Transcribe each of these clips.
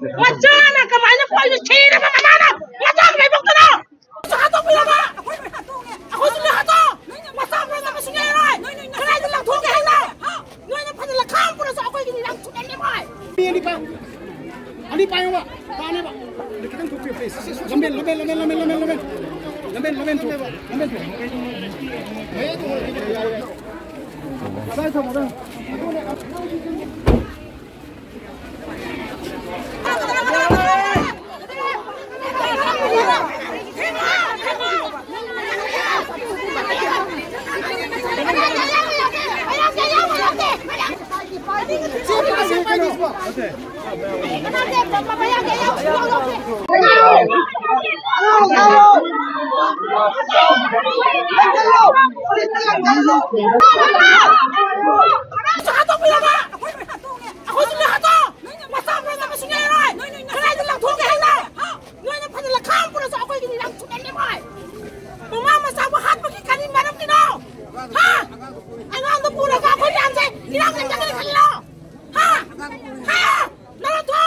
Macana kemana kau itu ciri apa mana? Macam apa bukti no? Satu bila ma? Aku sudah hatu. Macam apa sama sungai rai? Kenapa itu lang thong yang no? Nuai nak pasal lekam pun rasa aku ini lang thong yang mai. Ini pak, ini pak yang pak, pak ni pak. Kita tu please. Lamben tu, lamben tu. Saya sama dah. Satu bila ma? Aku sudah hatu. Macam apa sama sungai rai? Kenapa itu lang thong yang no? Nuai nak pasal lekam pun rasa aku ini lang thong yang mai. Mama masa aku hat pergi kali mana ni no? Ha? Angan tu pura aku yang saya, hilang yang jangan kali no? Ha? Ha? Nara tu?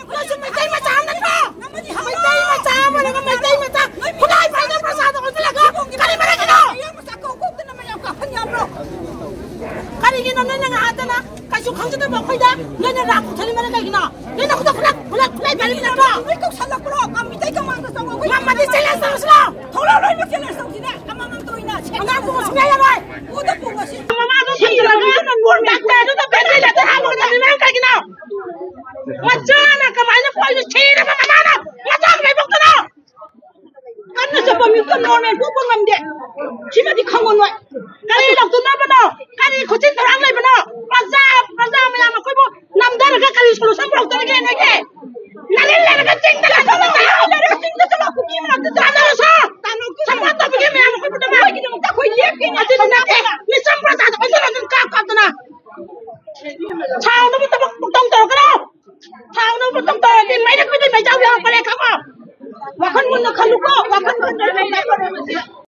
Lo cuma cai macam nak no? Macam macam mana? Macam macam. Kulai pada perasaan aku tu lagi. Kali mana ni no? Kali ini nona nanga ada na, kasih kangju tu bawa kaya, nona nak kali mana kali na, nona aku tak kulak balik na ba? Ikut salah kulak, kami tak kau mana sama. Mama di jalan sama sila, tolong lagi di jalan sama sini, mama tu ina. Mama aku masukaya boy, udah pun masih. Mama tu sih lagi, nona murni ada, tu tak benda lah, tak hamil kali mana kali na. Macam kemana kau itu ciri apa mana? Macam apa bukti no? Karena sebab itu nona itu pun ngambil, cuma di kangon boy. Kali nak tu apa no? Kali kucing terang lagi no? Raza macam aku ibu namdar ke kali sepuluh sampai waktu lagi lagi. Nali lagi kucing terang sama tak? Lagi kucing terang aku gimana tu terang terus ah? Sama tak pergi macam aku ibu dah lagi nak aku lihat ni ada nak ni sampai saat aku tu nak kau tu nak. Chào nó mới tập tông tờ cái đâu? Chào nó mới tông tờ thì mấy đứa cái gì phải giao cho họ phải kau. Wakan mun nak kaluko, wakan mun nak